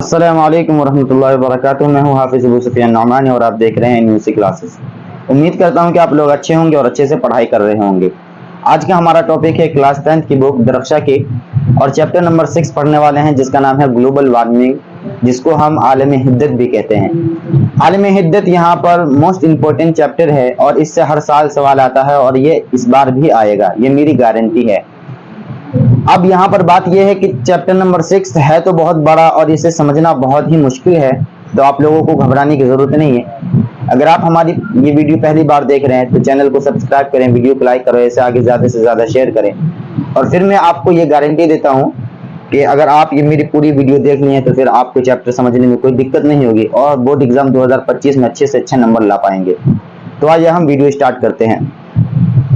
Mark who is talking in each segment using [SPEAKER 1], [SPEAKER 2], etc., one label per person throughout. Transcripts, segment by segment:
[SPEAKER 1] अस्सलामु अलैकुम वरहमतुल्लाहि वबरकातुहू। मैं हूं हाफिज अबू सुफियान नौमानी और आप देख रहे हैं न्यूज़ क्लासेस। उम्मीद करता हूं कि आप लोग अच्छे होंगे और अच्छे से पढ़ाई कर रहे होंगे। आज का हमारा टॉपिक है क्लास 10th की बुक दरख्शा की और चैप्टर नंबर 6 पढ़ने वाले हैं, जिसका नाम है ग्लोबल वार्मिंग, जिसको हम आलमी हिद्दत भी कहते हैं। आलमी हिद्दत यहाँ पर मोस्ट इम्पोर्टेंट चैप्टर है और इससे हर साल सवाल आता है और ये इस बार भी आएगा, ये मेरी गारंटी है। अब यहाँ पर बात यह है कि चैप्टर नंबर 6 है तो बहुत बड़ा और इसे समझना बहुत ही मुश्किल है, तो आप लोगों को घबराने की जरूरत नहीं है। अगर आप हमारी ये वीडियो पहली बार देख रहे हैं तो चैनल को सब्सक्राइब करें, वीडियो को लाइक करें, इसे आगे ज़्यादा से ज़्यादा शेयर करें। और फिर मैं आपको ये गारंटी देता हूँ कि अगर आप ये मेरी पूरी वीडियो देख ली है तो फिर आपको चैप्टर समझने में कोई दिक्कत नहीं होगी और बोर्ड एग्जाम 2025 में अच्छे से अच्छे नंबर ला पाएंगे। तो आइए हम वीडियो स्टार्ट करते हैं।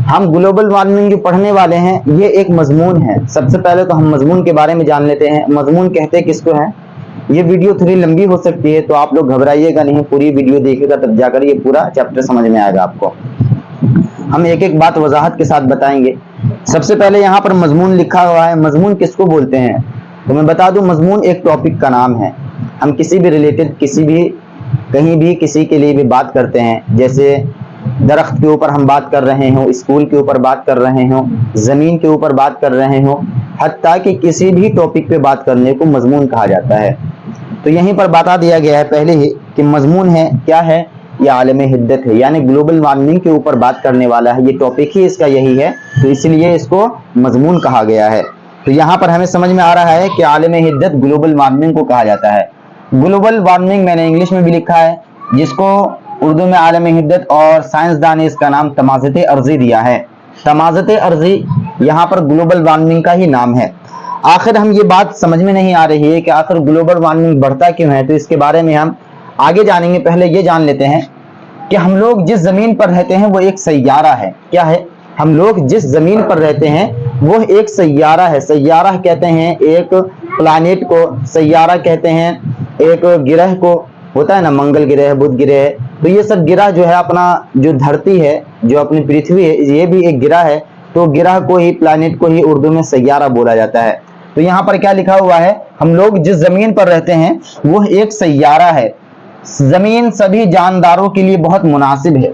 [SPEAKER 1] हम ग्लोबल वार्मिंग जो पढ़ने वाले हैं ये एक मजमून है। सबसे पहले तो हम मजमून के बारे में जान लेते हैं। मजमून कहते हैं किसको है। ये वीडियो थोड़ी लंबी हो सकती है तो आप लोग घबराइएगा नहीं, पूरी वीडियो देखिएगा तब जाकर ये पूरा चैप्टर समझ में आएगा आपको। हम एक एक बात वजाहत के साथ बताएंगे। सबसे पहले यहाँ पर मजमून लिखा हुआ है। मजमून किसको बोलते हैं तो मैं बता दूं, मजमून एक टॉपिक का नाम है। हम किसी भी रिलेटेड किसी भी कहीं भी किसी के लिए भी बात करते हैं, जैसे दरख्त के ऊपर हम बात कर रहे हो, स्कूल के ऊपर बात कर रहे हो, जमीन के ऊपर बात कर रहे हो, हत्ता कि किसी भी टॉपिक पे बात करने को मजमून कहा जाता है। तो यहीं पर बता दिया गया है पहले ही कि मजमून है क्या है, ये आलमी हिद्दत है, यानी ग्लोबल वार्मिंग के ऊपर बात करने वाला है। ये टॉपिक ही इसका यही है, तो इसलिए इसको मजमून कहा गया है। तो यहाँ पर हमें समझ में आ रहा है कि आलमी हिद्दत ग्लोबल वार्मिंग को कहा जाता है। ग्लोबल वार्मिंग मैंने इंग्लिश में भी लिखा है, जिसको उर्दू में आलमी हिद्दत और साइंसदान ने इसका नाम तमाज़त अर्जी दिया है। तमाज़त अर्जी यहाँ पर ग्लोबल वार्मिंग का ही नाम है। आखिर हम ये बात समझ में नहीं आ रही है कि आखिर ग्लोबल वार्मिंग बढ़ता क्यों है, तो इसके बारे में हम आगे जानेंगे। पहले ये जान लेते हैं कि हम लोग जिस जमीन पर रहते हैं वो एक सैयारा है। क्या है? हम लोग जिस जमीन पर रहते हैं वो एक सैयारा है। सैयारा कहते हैं एक प्लानेट को, सैयारा कहते हैं एक गिरह को, होता है ना, मंगल ग्रह, बुध ग्रह। तो ये सब गिरह जो है, अपना जो धरती है, जो अपनी पृथ्वी है, ये भी एक गिरह है। तो गिरह को ही, प्लानेट को ही उर्दू में सैयारा बोला जाता है। तो यहाँ पर क्या लिखा हुआ है, हम लोग जिस जमीन पर रहते हैं वो एक सैयारा है। जमीन सभी जानदारों के लिए बहुत मुनासिब है।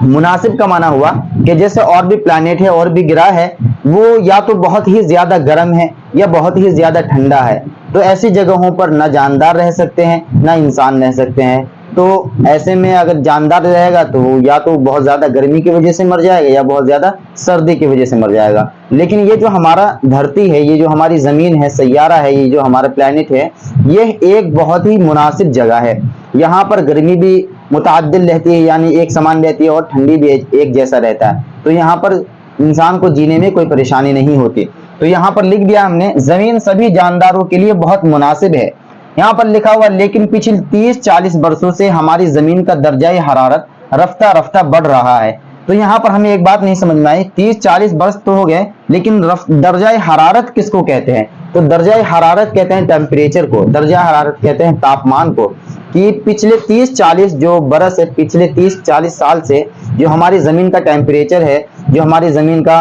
[SPEAKER 1] मुनासिब का माना हुआ कि जैसे और भी प्लानेट है और भी ग्रह है, वो या तो बहुत ही ज्यादा गर्म है या बहुत ही ज्यादा ठंडा है। तो ऐसी जगहों पर ना जानदार रह सकते हैं ना इंसान रह सकते हैं। तो ऐसे में अगर जानदार रहेगा तो या तो बहुत ज्यादा गर्मी की वजह से मर जाएगा या बहुत ज्यादा सर्दी की वजह से मर जाएगा। लेकिन ये जो हमारा धरती है, ये जो हमारी जमीन है, सैयारा है, ये जो हमारा प्लेनेट है, ये एक बहुत ही मुनासिब जगह है। यहाँ पर गर्मी भी मुतअद्दिल रहती है, यानी एक समान रहती है, और ठंडी भी एक जैसा रहता है। तो यहाँ पर इंसान को जीने में कोई परेशानी नहीं होती। तो यहाँ पर लिख दिया हमने, जमीन सभी जानदारों के लिए बहुत मुनासिब है। यहाँ पर लिखा हुआ, लेकिन पिछले 30-40 वर्षों से हमारी जमीन का दर्जाए हरारत रफ्ता रफ्ता बढ़ रहा है। तो यहाँ पर हमें एक बात नहीं समझ में आई, 30-40 वर्ष तो हो गए, लेकिन दर्जाए हरारत किसको कहते हैं? तो दर्जाए हरारत कहते हैं टेम्परेचर को, दर्जा हरारत कहते हैं तापमान को। कि पिछले 30-40 जो बरस है, पिछले 30-40 साल से जो हमारी जमीन का टेम्परेचर है, जो हमारी जमीन का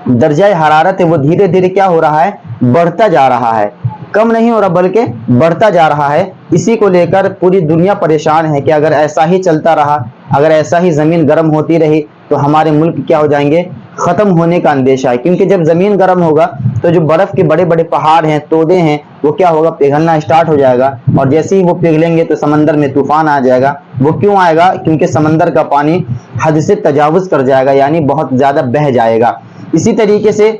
[SPEAKER 1] दर्जा हरारत है, वो धीरे धीरे क्या हो रहा है, बढ़ता जा रहा है। कम नहीं हो रहा बल्कि बढ़ता जा रहा है। इसी को लेकर पूरी दुनिया परेशान है कि अगर ऐसा ही चलता रहा, अगर ऐसा ही जमीन गर्म होती रही तो हमारे मुल्क क्या हो जाएंगे, खत्म होने का अंदेशा है। क्योंकि जब जमीन गर्म होगा तो जो बर्फ के बड़े बड़े पहाड़ हैं, तोदे हैं, वो क्या होगा, पिघलना स्टार्ट हो जाएगा। और जैसे ही वो पिघलेंगे तो समंदर में तूफान आ जाएगा। वो क्यों आएगा? क्योंकि समंदर का पानी हद से तजावुज कर जाएगा, यानी बहुत ज्यादा बह जाएगा। इसी तरीके से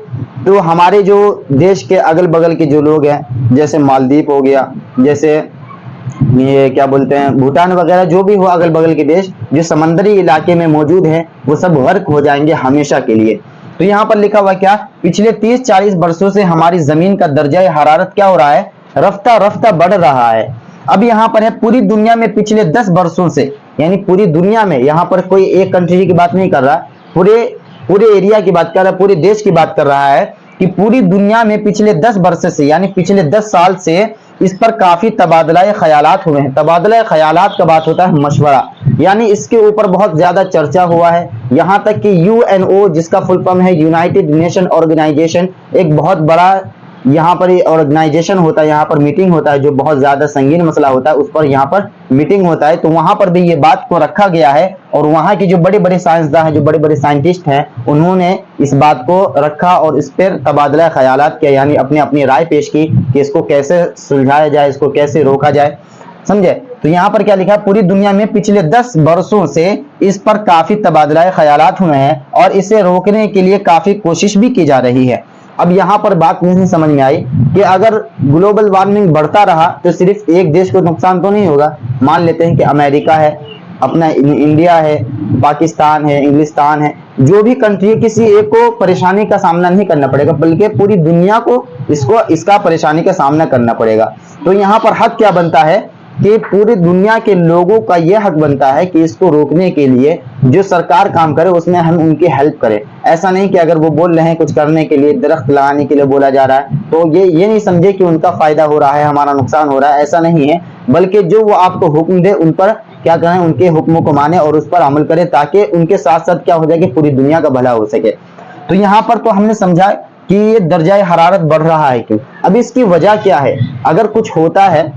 [SPEAKER 1] तो हमारे जो देश के अगल बगल के जो लोग हैं, जैसे मालदीव हो गया, जैसे ये क्या बोलते हैं, भूटान वगैरह, जो भी हो अगल बगल के देश जो समंदरी इलाके में मौजूद हैं, वो सब गर्क हो जाएंगे हमेशा के लिए। तो यहाँ पर लिखा हुआ क्या, पिछले 30-40 वर्षों से हमारी जमीन का दर्जा हरारत क्या हो रहा है, रफ्ता रफ्ता बढ़ रहा है। अब यहाँ पर है पूरी दुनिया में पिछले 10 वर्षों से, यानी पूरी दुनिया में, यहाँ पर कोई एक कंट्री की बात नहीं कर रहा, पूरे एरिया की बात कर रहा है, पूरे देश की बात कर रहा है कि पूरी दुनिया में पिछले 10 वर्ष से, यानी पिछले 10 साल से इस पर काफी तबादला ख्यालात हुए हैं। तबादला ख्यालात का बात होता है मशवरा, यानी इसके ऊपर बहुत ज्यादा चर्चा हुआ है। यहाँ तक कि UNO, जिसका फुल फॉर्म है यूनाइटेड नेशन ऑर्गेनाइजेशन, एक बहुत बड़ा यहाँ पर ऑर्गेनाइजेशन होता है, यहाँ पर मीटिंग होता है, जो बहुत ज्यादा संगीन मसला होता है उस पर यहाँ पर मीटिंग होता है, तो वहां पर भी ये बात को रखा गया है और वहां के जो बड़े बड़े साइंसदान हैं, जो बड़े बड़े साइंटिस्ट हैं, उन्होंने इस बात को रखा और इस पर तबादला ख्यालात किया, यानी अपनी अपनी राय पेश की कि इसको कैसे सुलझाया जाए, इसको कैसे रोका जाए, समझे। तो यहाँ पर क्या लिखा है, पूरी दुनिया में पिछले 10 वर्षों से इस पर काफी तबादला ख्यालात हुए हैं और इसे रोकने के लिए काफी कोशिश भी की जा रही है। अब यहाँ पर बात नहीं समझ में आई कि अगर ग्लोबल वार्मिंग बढ़ता रहा तो सिर्फ एक देश को नुकसान तो नहीं होगा। मान लेते हैं कि अमेरिका है, अपना इंडिया है, पाकिस्तान है, इंग्लिस्तान है, जो भी कंट्री है, किसी एक को परेशानी का सामना नहीं करना पड़ेगा, बल्कि पूरी दुनिया को इसका परेशानी का सामना करना पड़ेगा। तो यहाँ पर हक क्या बनता है कि पूरी दुनिया के लोगों का यह हक बनता है कि इसको रोकने के लिए जो सरकार काम करे उसमें हम उनकी हेल्प करें। ऐसा नहीं कि अगर वो बोल रहे हैं कुछ करने के लिए, दरख्त लगाने के लिए बोला जा रहा है, तो ये नहीं समझे कि उनका फायदा हो रहा है, हमारा नुकसान हो रहा है, ऐसा नहीं है। बल्कि जो वो आपको हुक्म दे उन पर क्या करें, उनके हुक्मों को माने और उस पर अमल करें, ताकि उनके साथ साथ क्या हो जाए कि पूरी दुनिया का भला हो सके। तो यहाँ पर तो हमने समझा कि ये दर्जा हरारत बढ़ रहा है क्यों। अब इसकी वजह क्या है, अगर कुछ होता है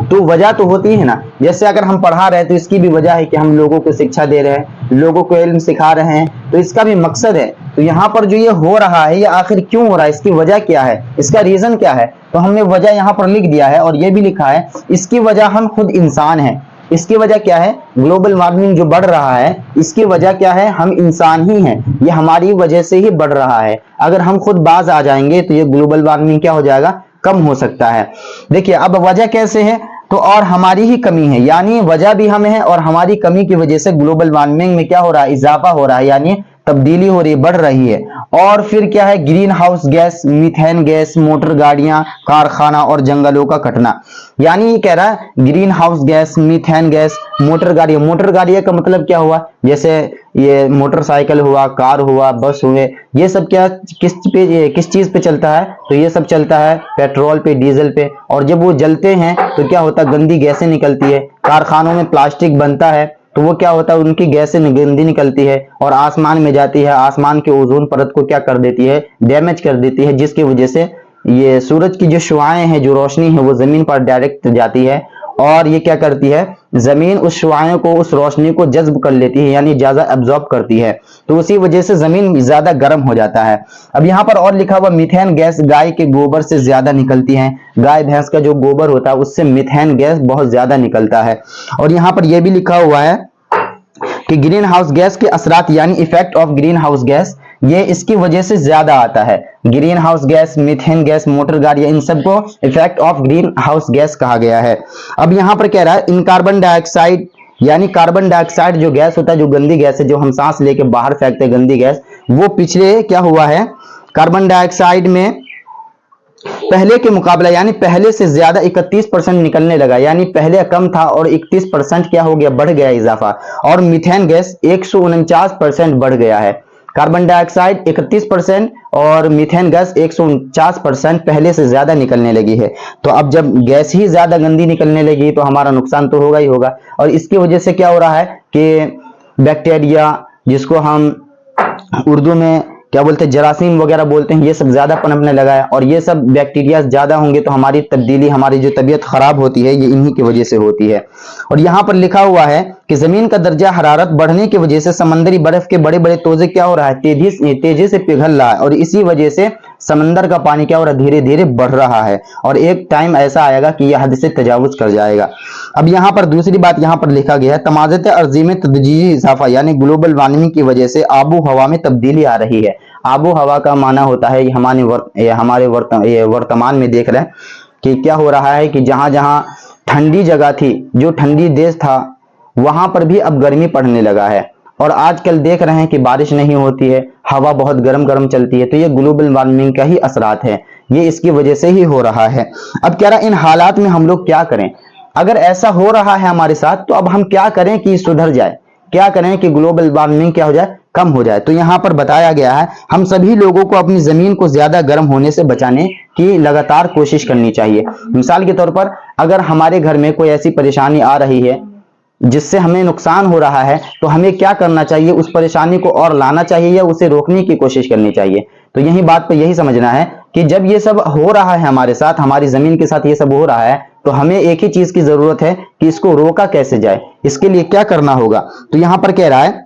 [SPEAKER 1] तो वजह तो होती है ना। जैसे अगर हम पढ़ा रहे हैं तो इसकी भी वजह है कि हम लोगों को शिक्षा दे रहे हैं, लोगों को इल्म सिखा रहे हैं, तो इसका भी मकसद है। तो यहाँ पर जो ये हो रहा है, ये आखिर क्यों हो रहा है, इसकी वजह क्या है, इसका रीजन क्या है, तो हमने वजह यहाँ पर लिख दिया है और ये भी लिखा है इसकी वजह हम खुद इंसान हैं। इसकी वजह क्या है, ग्लोबल वार्मिंग जो बढ़ रहा है इसकी वजह क्या है, हम इंसान ही हैं, ये हमारी वजह से ही बढ़ रहा है। अगर हम खुद बाज आ जाएंगे तो ये ग्लोबल वार्मिंग क्या हो जाएगा, कम हो सकता है। देखिए अब वजह कैसे है, तो और हमारी ही कमी है, यानी वजह भी हम है और हमारी कमी की वजह से ग्लोबल वार्मिंग में क्या हो रहा है, इजाफा हो रहा है, यानी तब्दीली हो रही है, बढ़ रही है। और फिर क्या है, green house gas, methane gas, motor गाड़ियां, कारखाना और जंगलों का कटना। यानी ये कह रहा है green house gas, methane gas, motor गाड़ियां। मोटर गाड़ियां का मतलब क्या हुआ, जैसे ये मोटरसाइकिल हुआ, कार हुआ, बस हुए, ये सब क्या किस चीज पे चलता है, तो ये सब चलता है पेट्रोल पे, डीजल पे। और जब वो जलते हैं तो क्या होता है, गंदी गैसें निकलती है। कारखानों में प्लास्टिक बनता है तो वो क्या होता है, उनकी गैसें गंदी निकलती है और आसमान में जाती है, आसमान के ओजोन परत को क्या कर देती है, डैमेज कर देती है, जिसकी वजह से ये सूरज की जो शुआएं हैं, जो रोशनी है, वो जमीन पर डायरेक्ट जाती है और ये क्या करती है, जमीन उस शुआओं को, उस रोशनी को जज्ब कर लेती है, यानी ज्यादा एब्जॉर्ब करती है, तो उसी वजह से जमीन ज्यादा गर्म हो जाता है। अब यहाँ पर और लिखा हुआ मीथेन गैस गाय के गोबर से ज्यादा निकलती है। गाय भैंस का जो गोबर होता है उससे मीथेन गैस बहुत ज्यादा निकलता है। और यहाँ पर यह भी लिखा हुआ है कि ग्रीन हाउस गैस के असरात, यानी effect of green house gas, ये इसकी वजह से ज्यादा आता है। Green house gas, methane gas, motor गाड़ियां, इन सबको effect of green house gas कहा गया है। अब यहाँ पर कह रहा है इन कार्बन डाइऑक्साइड, यानी कार्बन डाइऑक्साइड जो गैस होता है, जो गंदी गैस है, जो हम सांस लेके बाहर फेंकते हैं गंदी गैस, वो पिछले क्या हुआ है, कार्बन डाइऑक्साइड में पहले के मुकाबला, यानी पहले से ज्यादा 31% निकलने लगा, यानी पहले कम था और 31% क्या हो गया, बढ़ गया इजाफा। और मीथेन गैस 149% बढ़ गया है। कार्बन डाइऑक्साइड 31% और मीथेन गैस 149% पहले से ज्यादा निकलने लगी है। तो अब जब गैस ही ज्यादा गंदी निकलने लगी तो हमारा नुकसान तो होगा ही होगा। और इसकी वजह से क्या हो रहा है कि बैक्टीरिया, जिसको हम उर्दू में क्या बोलते हैं, जरासीम वगैरह बोलते हैं, ये सब ज्यादा पनपने लगा है। और ये सब बैक्टीरिया ज्यादा होंगे तो हमारी तब्दीली, हमारी जो तबीयत खराब होती है, ये इन्हीं की वजह से होती है। और यहाँ पर लिखा हुआ है कि जमीन का दर्जा हरारत बढ़ने की वजह से समंदरी बर्फ के बड़े बड़े तोजे क्या हो रहा है, तेजी से पिघल रहा है और इसी वजह से समंदर का पानी क्या हो रहा है, धीरे धीरे बढ़ रहा है और एक टाइम ऐसा आएगा कि यह हद से तजावुज कर जाएगा। अब यहाँ पर दूसरी बात यहाँ पर लिखा गया है, तमाज़त अर्ज़ी में तदरीजी इजाफा, यानी ग्लोबल वार्मिंग की वजह से आबो हवा में तब्दीली आ रही है। आबो हवा का माना होता है, हमारे वर्तमान में देख रहे हैं कि क्या हो रहा है कि जहां जहां ठंडी जगह थी, जो ठंडी देश था, वहां पर भी अब गर्मी पड़ने लगा है। और आजकल देख रहे हैं कि बारिश नहीं होती है, हवा बहुत गर्म गर्म चलती है। तो ये ग्लोबल वार्मिंग का ही असरात है, ये इसकी वजह से ही हो रहा है। अब क्या रहा, इन हालात में हम लोग क्या करें, अगर ऐसा हो रहा है हमारे साथ तो अब हम क्या करें कि सुधर जाए, क्या करें कि ग्लोबल वार्मिंग क्या हो जाए, कम हो जाए। तो यहाँ पर बताया गया है हम सभी लोगों को अपनी जमीन को ज्यादा गर्म होने से बचाने की लगातार कोशिश करनी चाहिए। मिसाल के तौर पर अगर हमारे घर में कोई ऐसी परेशानी आ रही है जिससे हमें नुकसान हो रहा है, तो हमें क्या करना चाहिए, उस परेशानी को और लाना चाहिए या उसे रोकने की कोशिश करनी चाहिए। तो यही बात पे यही समझना है कि जब ये सब हो रहा है हमारे साथ, हमारी जमीन के साथ ये सब हो रहा है, तो हमें एक ही चीज की जरूरत है कि इसको रोका कैसे जाए, इसके लिए क्या करना होगा। तो यहां पर कह रहा है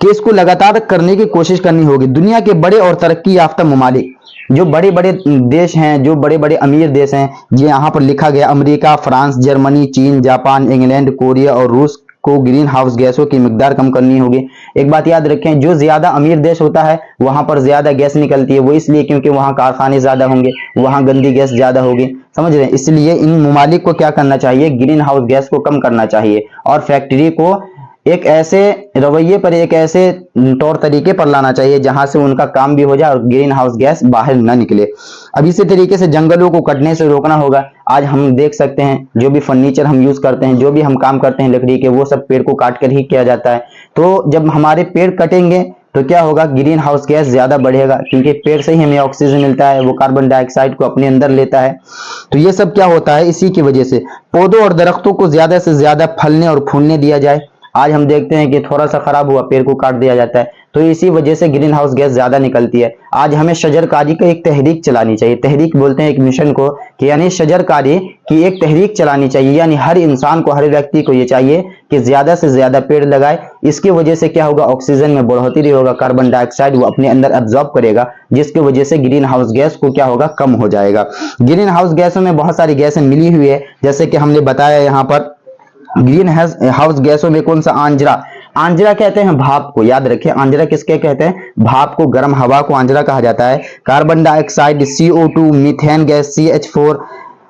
[SPEAKER 1] कि इसको लगातार करने की कोशिश करनी होगी। दुनिया के बड़े और तरक्की याफ्ता ममालिक, जो बड़े बड़े देश हैं, जो बड़े बड़े अमीर देश हैं, ये यहाँ पर लिखा गया, अमेरिका, फ्रांस, जर्मनी, चीन, जापान, इंग्लैंड, कोरिया और रूस को ग्रीन हाउस गैसों की मिकदार कम करनी होगी। एक बात याद रखें, जो ज्यादा अमीर देश होता है वहां पर ज्यादा गैस निकलती है, वो इसलिए क्योंकि वहां कारखाने ज्यादा होंगे, वहां गंदी गैस ज्यादा होगी, समझ रहे हैं। इसलिए इन ममालिक को क्या करना चाहिए, ग्रीन हाउस गैस को कम करना चाहिए और फैक्ट्री को एक ऐसे रवैये पर, एक ऐसे तौर तरीके पर लाना चाहिए जहां से उनका काम भी हो जाए और ग्रीन हाउस गैस बाहर ना निकले। अब इसी तरीके से जंगलों को कटने से रोकना होगा। आज हम देख सकते हैं जो भी फर्नीचर हम यूज करते हैं, जो भी हम काम करते हैं लकड़ी के, वो सब पेड़ को काट कर ही किया जाता है। तो जब हमारे पेड़ कटेंगे तो क्या होगा, ग्रीन हाउस गैस ज्यादा बढ़ेगा, क्योंकि पेड़ से ही हमें ऑक्सीजन मिलता है, वो कार्बन डाइऑक्साइड को अपने अंदर लेता है। तो ये सब क्या होता है, इसी की वजह से पौधों और दरख्तों को ज्यादा से ज्यादा फलने और फूलने दिया जाए। आज हम देखते हैं कि थोड़ा सा खराब हुआ पेड़ को काट दिया जाता है, तो इसी वजह से ग्रीन हाउस गैस ज्यादा निकलती है। आज हमें शजरकारी की एक तहरीक चलानी चाहिए, तहरीक बोलते हैं एक मिशन को, कि यानी शजरकारी की एक तहरीक चलानी चाहिए, यानी हर इंसान को, हर व्यक्ति को ये चाहिए कि ज्यादा से ज्यादा पेड़ लगाए। इसकी वजह से क्या होगा, ऑक्सीजन में बढ़ोतरी होगा, कार्बन डाइऑक्साइड वो अपने अंदर एब्जॉर्ब करेगा, जिसकी वजह से ग्रीन हाउस गैस को क्या होगा, कम हो जाएगा। ग्रीन हाउस गैसों में बहुत सारी गैसें मिली हुई है, जैसे कि हमने बताया यहाँ पर ग्रीन हाउस गैसों में कौन सा, आंजरा, आंजरा कहते हैं भाप को, याद रखिए आंजरा किसके कहते हैं, भाप को, गर्म हवा को आंजरा कहा जाता है। Carbon dioxide CO2, methane gas CH4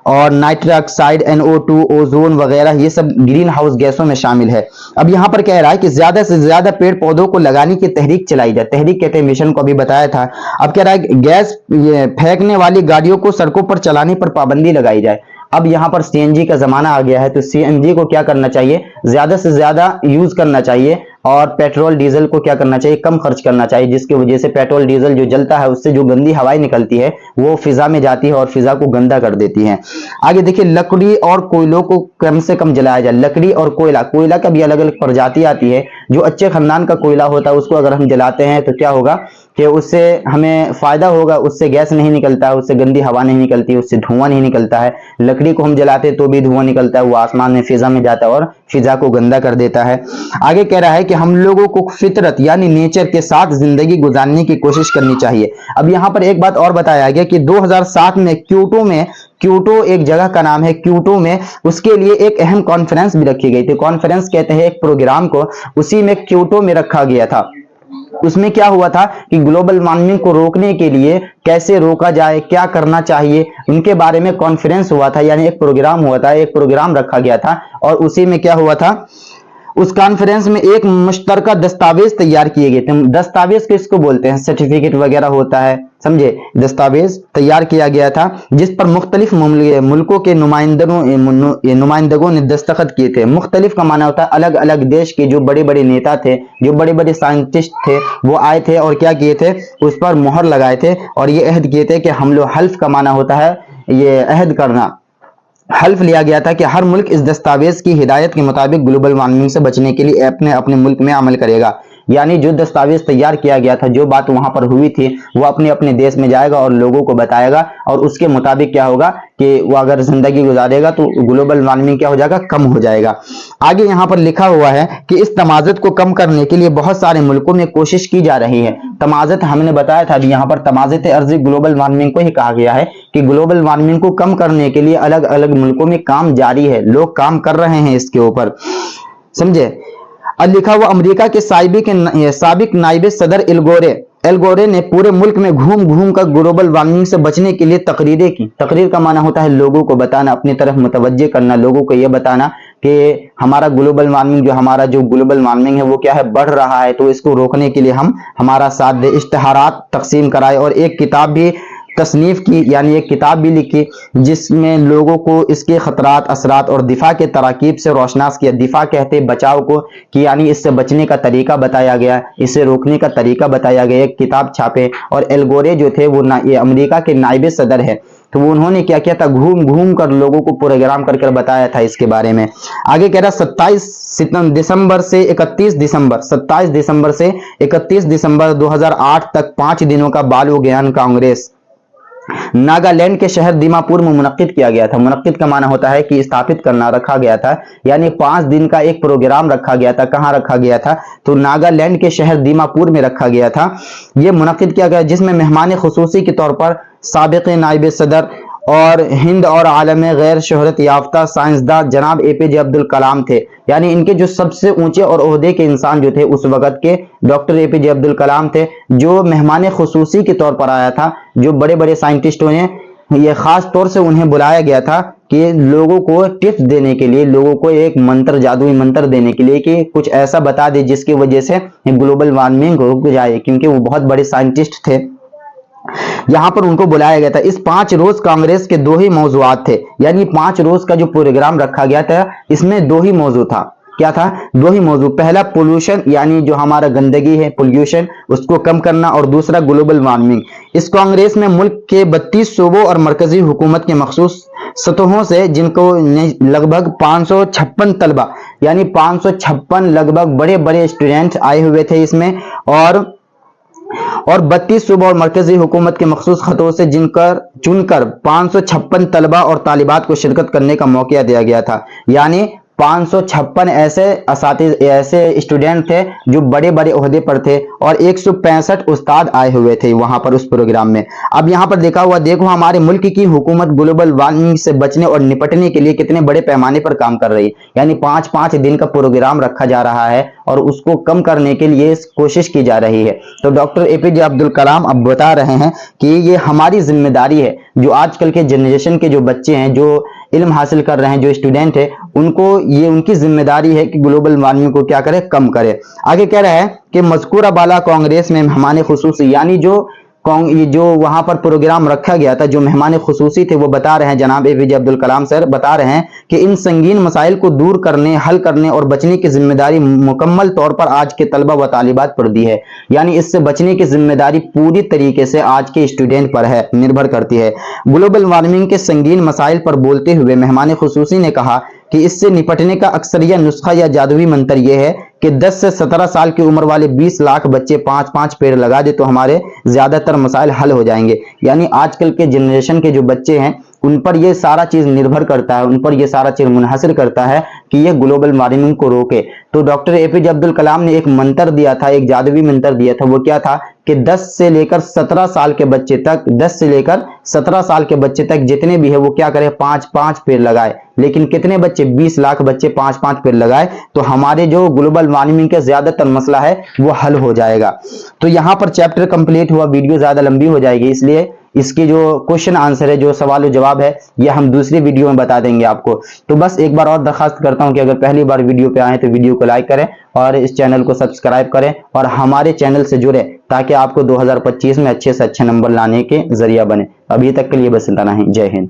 [SPEAKER 1] और नाइट्रस ऑक्साइड NO2, ओजोन वगैरह, ये सब ग्रीन हाउस गैसों में शामिल है। अब यहाँ पर कह रहा है कि ज्यादा से ज्यादा पेड़ पौधों को लगाने की तहरीक चलाई जाए, तहरीक कहते हैं मिशन को, अभी बताया था। अब कह रहा है गैस फेंकने वाली गाड़ियों को सड़कों पर चलाने पर पाबंदी लगाई जाए। अब यहाँ पर CNG का जमाना आ गया है, तो CNG को क्या करना चाहिए, ज्यादा से ज्यादा यूज करना चाहिए और पेट्रोल डीजल को क्या करना चाहिए, कम खर्च करना चाहिए, जिसकी वजह से पेट्रोल डीजल जो जलता है उससे जो गंदी हवाएं निकलती है वो फिजा में जाती है और फिजा को गंदा कर देती है। आगे देखिए, लकड़ी और कोयलों को कम से कम जलाया जाए। लकड़ी और कोयला, कोयला का भी अलग अलग प्रजाति आती है। जो अच्छे खानदान का कोयला होता है उसको अगर हम जलाते हैं तो क्या होगा कि उससे हमें फायदा होगा, उससे गैस नहीं निकलता है, उससे गंदी हवा नहीं निकलती, उससे धुआं नहीं निकलता है। लकड़ी को हम जलाते हैं तो भी धुआं निकलता है, वो आसमान में फिजा में जाता है और फिजा को गंदा कर देता है। आगे कह रहा है कि हम लोगों को फितरत यानी नेचर के साथ जिंदगी गुजारने की कोशिश करनी चाहिए। अब यहाँ पर एक बात और बताया गया कि 2007 में क्योटो एक जगह का नाम है, क्योटो में उसके लिए एक अहम कॉन्फ्रेंस भी रखी गई थी। कॉन्फ्रेंस कहते हैं एक प्रोग्राम को, उसी में क्योटो में रखा गया था। उसमें क्या हुआ था कि ग्लोबल वार्मिंग को रोकने के लिए कैसे रोका जाए, क्या करना चाहिए, उनके बारे में कॉन्फ्रेंस हुआ था, यानी एक प्रोग्राम हुआ था, एक प्रोग्राम रखा गया था। और उसी में क्या हुआ था, उस कॉन्फ्रेंस में एक मुश्तरका दस्तावेज तैयार किए गए थे। दस्तावेज किसको बोलते हैं, सर्टिफिकेट वगैरह होता है, समझे। दस्तावेज तैयार किया गया था जिस पर मुख्तलिफ मुल्कों के नुमाइंदगों ने दस्तखत किए थे। मुख्तलिफ का माना होता है अलग अलग देश के जो बड़े बड़े नेता थे, जो बड़े बड़े साइंटिस्ट थे, वो आए थे और क्या किए थे, उस पर मोहर लगाए थे और ये अहद किए थे कि हम लोग, हल्फ का माना होता है ये अहद करना, हल्फ लिया गया था कि हर मुल्क इस दस्तावेज की हिदायत के मुताबिक ग्लोबल वार्मिंग से बचने के लिए अपने मुल्क में अमल करेगा। यानी जो दस्तावेज तैयार किया गया था, जो बात वहां पर हुई थी, वो अपने अपने देश में जाएगा और लोगों को बताएगा और उसके मुताबिक क्या होगा कि वो अगर जिंदगी गुजारेगा तो ग्लोबल वार्मिंग क्या हो जाएगा, कम हो जाएगा। आगे यहाँ पर लिखा हुआ है कि इस तमाज़त को कम करने के लिए बहुत सारे मुल्कों में कोशिश की जा रही है। तमाज़त हमने बताया था, यहाँ पर तमाज़त अर्ज़ी ग्लोबल वार्मिंग को ही कहा गया है कि ग्लोबल वार्मिंग को कम करने के लिए अलग अलग मुल्कों में काम जारी है, लोग काम कर रहे हैं इसके ऊपर, समझे। और लिखा हुआ अमेरिका के साबिक नायब सदर एल गोरे ने पूरे मुल्क में घूम घूम कर ग्लोबल वार्मिंग से बचने के लिए तकरीरें की। तकरीर का माना होता है लोगों को बताना, अपनी तरफ मुतवज्जे करना, लोगों को यह बताना कि हमारा ग्लोबल वार्मिंग है वो क्या है, बढ़ रहा है, तो इसको रोकने के लिए हम हमारा साथ दे। इश्तिहारात तकसीम कराए और एक किताब भी तसनीफ की, यानी एक किताब भी लिखी जिसमें लोगों को इसके खतरात, असरात और दिफा के तराकीब से रोशनास किया। दिफा कहते हैं बचाव को, कि यानी इससे बचने का तरीका बताया गया, इसे रोकने का तरीका बताया गया। एक किताब छापे और एल गोरे जो थे वो ये अमेरिका के नायब सदर है, तो उन्होंने क्या किया था, घूम घूम कर लोगों को प्रोग्राम कर बताया था इसके बारे में। आगे कह रहा 27 दिसंबर से 31 दिसंबर 2008 तक 5 दिनों का बाल विज्ञान कांग्रेस नागालैंड के शहर दीमापुर में मुनक्किद किया गया था। मुनक्किद का माना होता है कि स्थापित करना, रखा गया था, यानी 5 दिन का एक प्रोग्राम रखा गया था। कहां रखा गया था? तो नागालैंड के शहर दीमापुर में रखा गया था। यह मुनक्किद किया गया जिसमें मेहमान खुसूसी के तौर पर साबिक नायब सदर और हिंद और आलम गैर शोहरत याफ्ता साइंसदान जनाब एपीजे अब्दुल कलाम थे। यानी इनके जो सबसे ऊंचे और ओहदे के इंसान जो थे उस वक्त के डॉक्टर एपीजे अब्दुल कलाम थे, जो मेहमान खुसूसी के तौर पर आया था। जो बड़े बड़े साइंटिस्टों ने ये खास तौर से उन्हें बुलाया गया था कि लोगों को टिप्स देने के लिए, लोगों को एक मंत्र, जादुई मंत्र देने के लिए कि कुछ ऐसा बता दे जिसकी वजह से ग्लोबल वार्मिंग रुक जाए, क्योंकि वो बहुत बड़े साइंटिस्ट थे। यहां पर उनको बुलाया गया था। इस 5 रोज कांग्रेस के 2 ही मौजूआत थे, यानी 5 रोज का जो प्रोग्राम रखा गया था इसमें 2 ही मौजू था। क्या था? 2 ही मौजू। पहला पोल्यूशन, यानी जो हमारा गंदगी है, पोल्यूशन, उसको कम करना, और दूसरा ग्लोबल वार्मिंग। इस कांग्रेस में मुल्क के 32 सूबों और मरकजी हुकूमत के मखसूस सतहों से, जिनको लगभग 556 तलबा, यानी 556 लगभग बड़े बड़े स्टूडेंट आए हुए थे इसमें, और 32 सूबा और मरकजी हुकूमत के मखसूस खतों से चुनकर 556 तलबा और तालिबात को शिरकत करने का मौका दिया गया था। यानी 556 ऐसे स्टूडेंट थे जो बड़े बड़े ओहदे पर थे, और 165 उस्ताद आए हुए थे वहां पर उस प्रोग्राम में। अब यहां पर देखो हमारे मुल्क की हुकूमत ग्लोबल वार्मिंग से बचने और निपटने के लिए कितने बड़े पैमाने पर काम कर रही है। यानी 5-5 दिन का प्रोग्राम रखा जा रहा है और उसको कम करने के लिए कोशिश की जा रही है। तो डॉक्टर एपीजे अब्दुल कलाम अब बता रहे हैं कि ये हमारी जिम्मेदारी है, जो आजकल के जनरेशन के जो बच्चे हैं, जो इल्म हासिल कर रहे हैं, जो स्टूडेंट है, उनको ये उनकी जिम्मेदारी है कि ग्लोबल वार्मिंग को क्या करे, कम करे। आगे कह रहा है कि मज़कूरा बाला कांग्रेस में मेहमान खुसूसी, यानी जो वहां पर प्रोग्राम रखा गया था, जो मेहमान खुसूसी थे, वो बता रहे हैं, जनाब एपीजे अब्दुल कलाम सर बता रहे हैं कि इन संगीन मसाइल को दूर करने, हल करने और बचने की जिम्मेदारी मुकम्मल तौर पर आज के तलबा व तालिबात पर दी है। यानी इससे बचने की जिम्मेदारी पूरी तरीके से आज के स्टूडेंट पर है, निर्भर करती है। ग्लोबल वार्मिंग के संगीन मसाइल पर बोलते हुए मेहमान खुसूसी ने कहा कि इससे निपटने का अक्सरिया नुस्खा या जादुई मंत्र यह है कि 10 से 17 साल की उम्र वाले 20 लाख बच्चे 5-5 पेड़ लगा दे तो हमारे ज्यादातर मसाइल हल हो जाएंगे। यानी आजकल के जनरेशन के जो बच्चे हैं उन पर यह सारा चीज निर्भर करता है, उन पर यह सारा चीज मुनहसर करता है कि यह ग्लोबल वार्मिंग को रोके। तो डॉक्टर एपीजे अब्दुल कलाम ने एक मंत्र दिया था, एक जादुई मंत्र दिया था। वो क्या था कि 10 से लेकर 17 साल के बच्चे तक, 10 से लेकर 17 साल के बच्चे तक जितने भी है वो क्या करे, 5-5 पेड़ लगाए। लेकिन कितने बच्चे? 20 लाख बच्चे 5-5 पेड़ लगाए तो हमारे जो ग्लोबल वार्मिंग का ज्यादातर मसला है वो हल हो जाएगा। तो यहाँ पर चैप्टर कंप्लीट हुआ। वीडियो ज्यादा लंबी हो जाएगी, इसलिए इसकी जो क्वेश्चन आंसर है, जो सवाल जवाब है, ये हम दूसरी वीडियो में बता देंगे आपको। तो बस एक बार और दरखास्त करता हूं कि अगर पहली बार वीडियो पे आए तो वीडियो को लाइक करें और इस चैनल को सब्सक्राइब करें और हमारे चैनल से जुड़े, ताकि आपको 2025 में अच्छे से अच्छे नंबर लाने के जरिया बने। अभी तक के लिए बस इतना ही। जय हिंद।